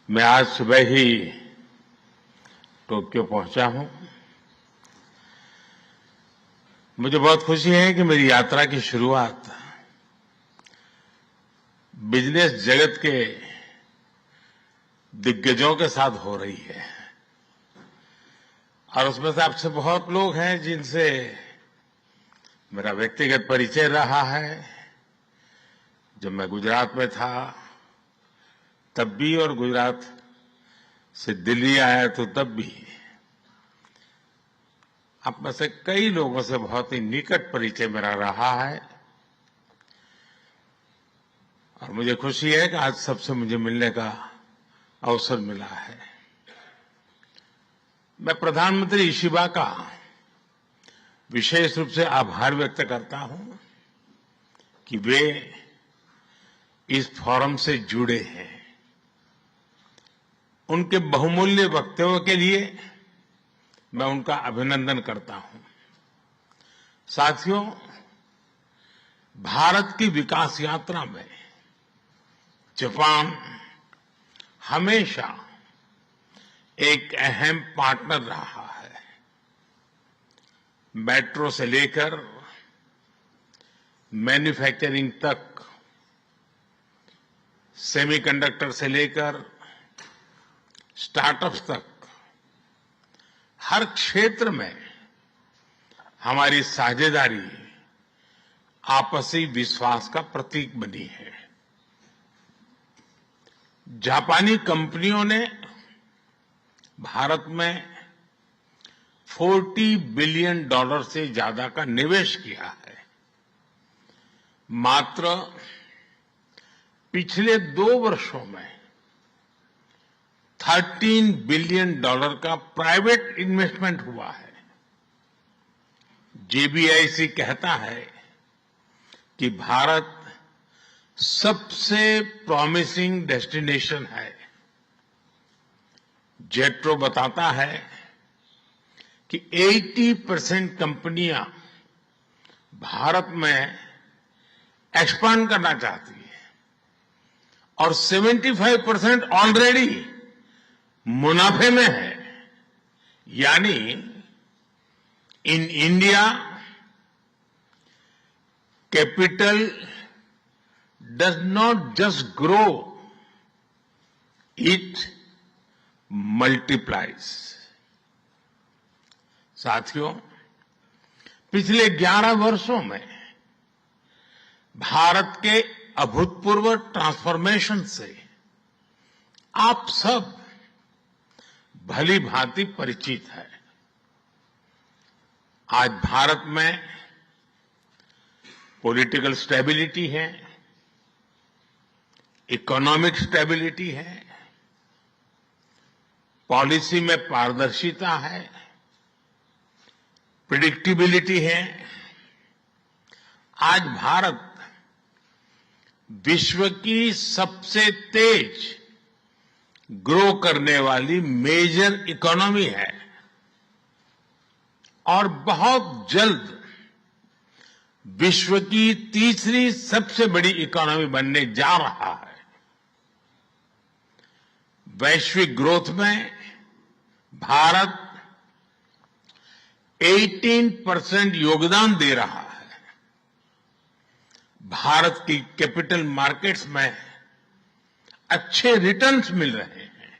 मैं आज सुबह ही टोक्यो पहुंचा हूं। मुझे बहुत खुशी है कि मेरी यात्रा की शुरुआत बिजनेस जगत के दिग्गजों के साथ हो रही है और उसमें से आपसे बहुत लोग हैं जिनसे मेरा व्यक्तिगत परिचय रहा है। जब मैं गुजरात में था तब भी और गुजरात से दिल्ली आया तो तब भी आप में से कई लोगों से बहुत ही निकट परिचय मेरा रहा है और मुझे खुशी है कि आज सबसे मुझे मिलने का अवसर मिला है। मैं प्रधानमंत्री इशिबा का विशेष रूप से आभार व्यक्त करता हूं कि वे इस फोरम से जुड़े हैं। उनके बहुमूल्य वक्तव्य के लिए मैं उनका अभिनंदन करता हूं। साथियों, भारत की विकास यात्रा में जापान हमेशा एक अहम पार्टनर रहा है। मेट्रो से लेकर मैन्युफैक्चरिंग तक, सेमीकंडक्टर से लेकर स्टार्टअप्स तक, हर क्षेत्र में हमारी साझेदारी आपसी विश्वास का प्रतीक बनी है। जापानी कंपनियों ने भारत में $40 बिलियन से ज्यादा का निवेश किया है। मात्र पिछले 2 वर्षों में $13 बिलियन का प्राइवेट इन्वेस्टमेंट हुआ है। जेबीआईसी कहता है कि भारत सबसे प्रॉमिसिंग डेस्टिनेशन है। जेट्रो बताता है कि 80% कंपनियां भारत में एक्सपांड करना चाहती है और 75% ऑलरेडी मुनाफे में है। यानी in India capital does not just grow, it multiplies. साथियों, पिछले 11 वर्षों में भारत के अभूतपूर्व ट्रांसफॉर्मेशन से आप सब भली भांति परिचित है। आज भारत में पॉलिटिकल स्टेबिलिटी है, इकोनॉमिक स्टेबिलिटी है, पॉलिसी में पारदर्शिता है, प्रिडिक्टिबिलिटी है। आज भारत विश्व की सबसे तेज ग्रो करने वाली मेजर इकोनॉमी है और बहुत जल्द विश्व की तीसरी सबसे बड़ी इकोनॉमी बनने जा रहा है। वैश्विक ग्रोथ में भारत 18% योगदान दे रहा है। भारत की कैपिटल मार्केट्स में अच्छे रिटर्न्स मिल रहे हैं।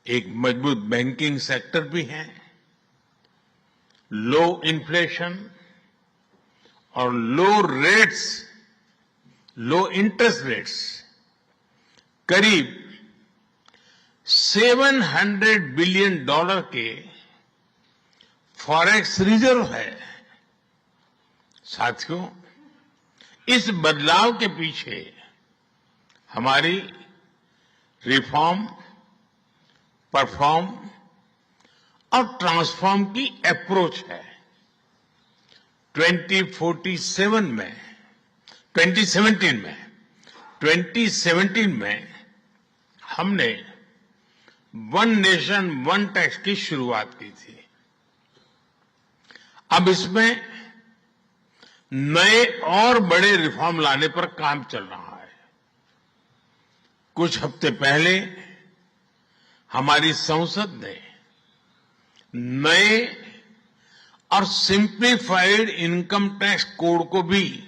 एक मजबूत बैंकिंग सेक्टर भी है। लो इन्फ्लेशन और लो इंटरेस्ट रेट्स, करीब $700 बिलियन के फॉरेक्स रिजर्व है। साथियों, इस बदलाव के पीछे हमारी रिफॉर्म, परफॉर्म और ट्रांसफॉर्म की अप्रोच है। 2017 में हमने वन नेशन वन टैक्स की शुरुआत की थी। अब इसमें नए और बड़े रिफॉर्म लाने पर काम चल रहा है। कुछ हफ्ते पहले हमारी संसद ने नए और सिंप्लीफाइड इनकम टैक्स कोड को भी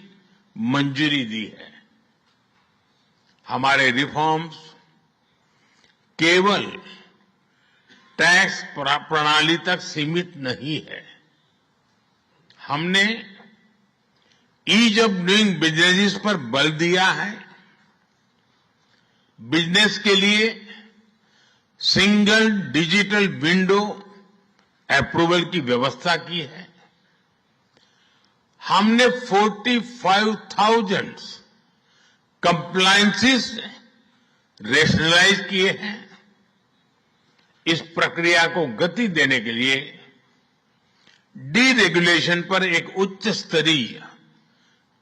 मंजूरी दी है। हमारे रिफॉर्म्स केवल टैक्स प्रणाली तक सीमित नहीं है। हमने ईज ऑफ डूइंग बिजनेस पर बल दिया है। बिजनेस के लिए सिंगल डिजिटल विंडो अप्रूवल की व्यवस्था की है। हमने 45,000 कंप्लायंसेस रेशनलाइज किए हैं। इस प्रक्रिया को गति देने के लिए डीरेगुलेशन पर एक उच्च स्तरीय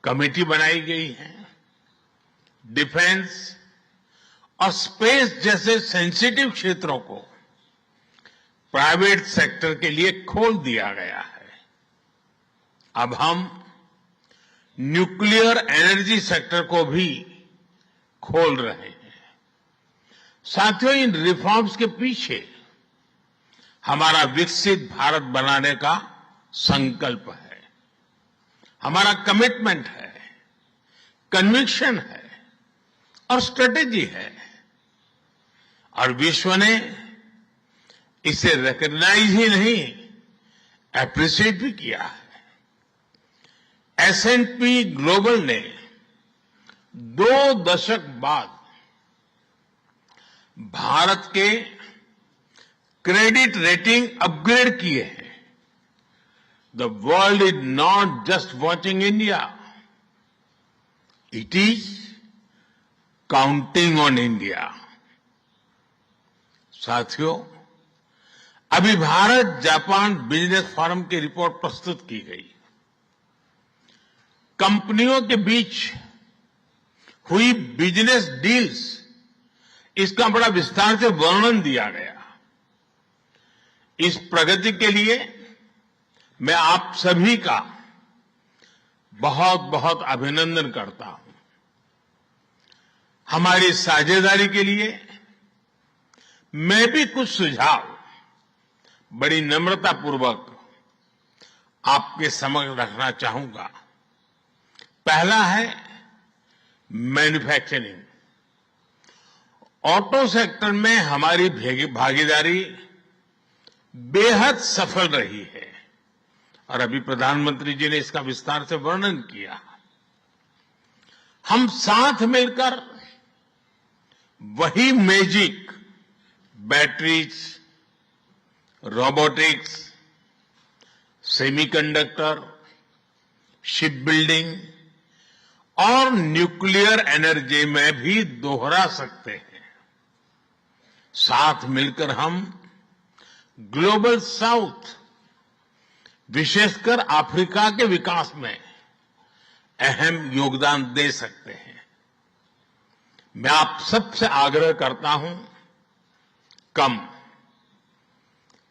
कमेटी बनाई गई है। डिफेंस और स्पेस जैसे सेंसिटिव क्षेत्रों को प्राइवेट सेक्टर के लिए खोल दिया गया है। अब हम न्यूक्लियर एनर्जी सेक्टर को भी खोल रहे हैं। साथियों, इन रिफॉर्म्स के पीछे हमारा विकसित भारत बनाने का संकल्प है, हमारा कमिटमेंट है, कन्विक्शन है और स्ट्रेटेजी है। और विश्व ने इसे रिकॉग्नाइज ही नहीं, एप्रिशिएट भी किया है। S&P ग्लोबल ने 2 दशक बाद भारत के क्रेडिट रेटिंग अपग्रेड किए हैं। The world is not just watching India, it is counting on India. साथियों, अभी भारत जापान बिजनेस फोरम की रिपोर्ट प्रस्तुत की गई। कंपनियों के बीच हुई बिजनेस डील्स, इसका बड़ा विस्तार से वर्णन दिया गया। इस प्रगति के लिए मैं आप सभी का बहुत बहुत अभिनंदन करता हूं। हमारी साझेदारी के लिए मैं भी कुछ सुझाव बड़ी नम्रतापूर्वक आपके समक्ष रखना चाहूंगा। पहला है मैन्युफैक्चरिंग। ऑटो सेक्टर में हमारी भागीदारी बेहद सफल रही है और अभी प्रधानमंत्री जी ने इसका विस्तार से वर्णन किया। हम साथ मिलकर वही magic batteries, robotics, semiconductor, ship building और न्यूक्लियर एनर्जी में भी दोहरा सकते हैं। साथ मिलकर हम ग्लोबल साउथ, विशेषकर अफ्रीका के विकास में अहम योगदान दे सकते हैं। मैं आप सबसे आग्रह करता हूं, कम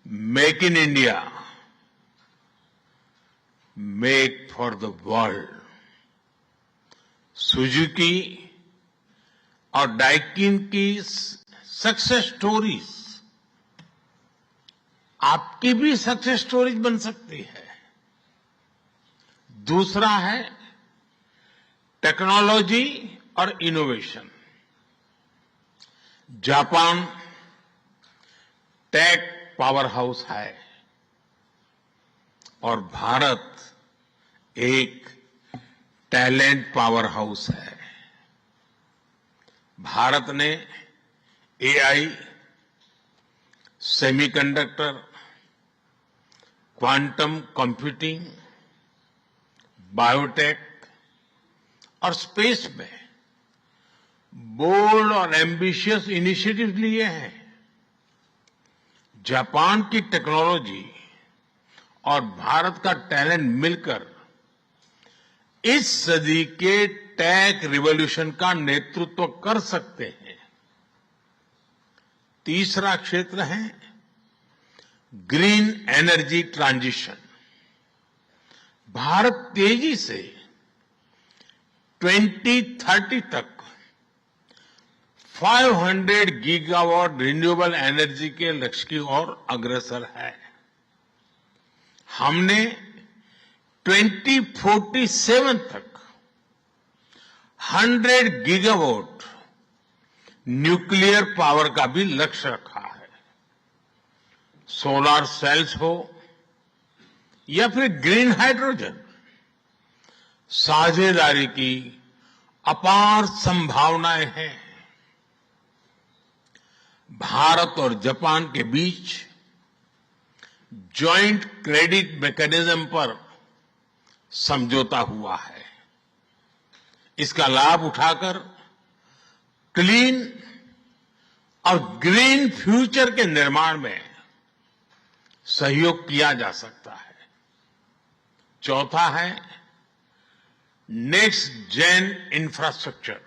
make in India, make for the world. Suzuki और डाइकिन की सक्सेस स्टोरीज आपकी भी सक्सेस स्टोरीज बन सकती है। दूसरा है टेक्नोलॉजी और innovation. Japan tech powerhouse है और भारत एक टैलेंट पावर हाउस है। भारत ने AI, semiconductor, quantum computing, biotech और स्पेस में बोल्ड और एम्बिशियस इनिशिएटिव लिए हैं। जापान की टेक्नोलॉजी और भारत का टैलेंट मिलकर इस सदी के टेक रिवॉल्यूशन का नेतृत्व कर सकते हैं। तीसरा क्षेत्र है ग्रीन एनर्जी ट्रांजिशन। भारत तेजी से 2030 तक 500 गीगावाट रिन्यूएबल एनर्जी के लक्ष्य की ओर अग्रसर है। हमने 2047 तक 100 गीगावाट न्यूक्लियर पावर का भी लक्ष्य रखा है। सोलर सेल्स हो या फिर ग्रीन हाइड्रोजन, साझेदारी की अपार संभावनाएं हैं। भारत और जापान के बीच जॉइंट क्रेडिट मैकेनिज्म पर समझौता हुआ है। इसका लाभ उठाकर क्लीन और ग्रीन फ्यूचर के निर्माण में सहयोग किया जा सकता है। चौथा है नेक्स्ट जेन इंफ्रास्ट्रक्चर।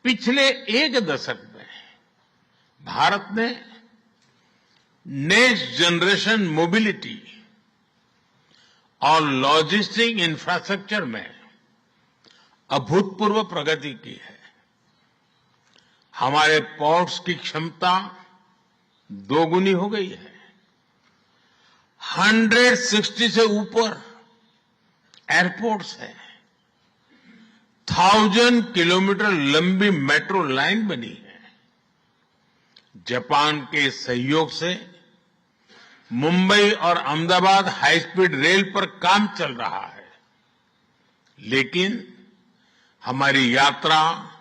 पिछले एक दशक में भारत ने नेक्स्ट जनरेशन मोबिलिटी और लॉजिस्टिक इंफ्रास्ट्रक्चर में अभूतपूर्व प्रगति की है। हमारे पोर्ट्स की क्षमता दोगुनी हो गई है। 160 से ऊपर एयरपोर्ट्स हैं। 1000 किलोमीटर लंबी मेट्रो लाइन बनी है। जापान के सहयोग से मुंबई और अहमदाबाद हाई स्पीड रेल पर काम चल रहा है। लेकिन हमारी यात्रा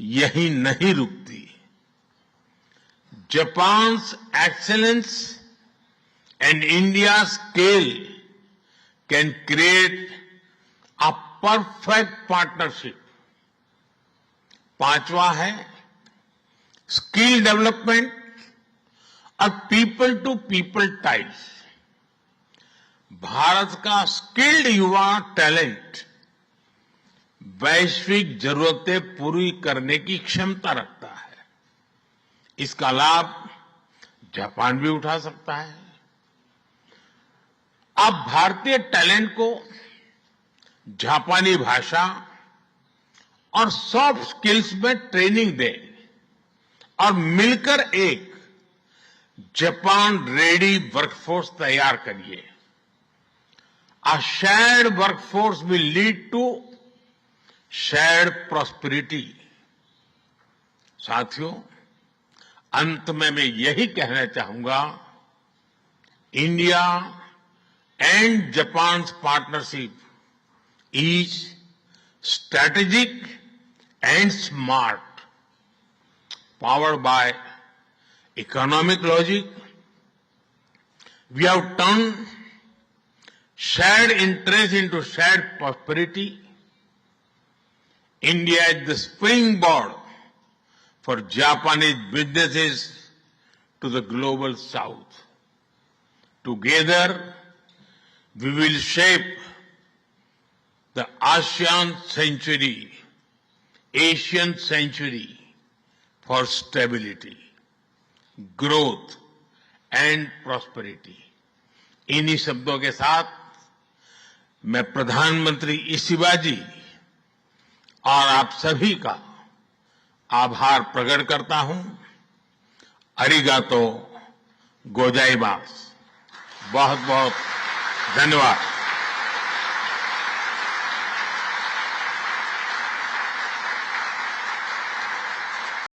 यहीं नहीं रुकती। Japan's excellence and India scale can create a perfect partnership. पांचवा है स्किल डेवलपमेंट और people to people ties. Bharat का स्किल्ड युवा टैलेंट वैश्विक जरूरतें पूरी करने की क्षमता रखता है। इसका लाभ जापान भी उठा सकता है। आप भारतीय टैलेंट को जापानी भाषा और सॉफ्ट स्किल्स में ट्रेनिंग दें और मिलकर एक जापान रेडी वर्कफोर्स तैयार करिए। A shared workforce will lead to shared prosperity. साथियों, अंत में मैं यही कहना चाहूंगा, India and Japan's partnership is strategic and smart, powered by economic logic. We have turned shared interest into shared prosperity. India is the springboard for Japanese businesses to the global south. Together, we will shape the ASEAN century, Asian century for stability, growth and prosperity. इन्हीं शब्दों के साथ मैं प्रधानमंत्री Ishiba जी और आप सभी का आभार प्रकट करता हूं। अरिगातो गोजाइमास। बहुत बहुत धन्यवाद।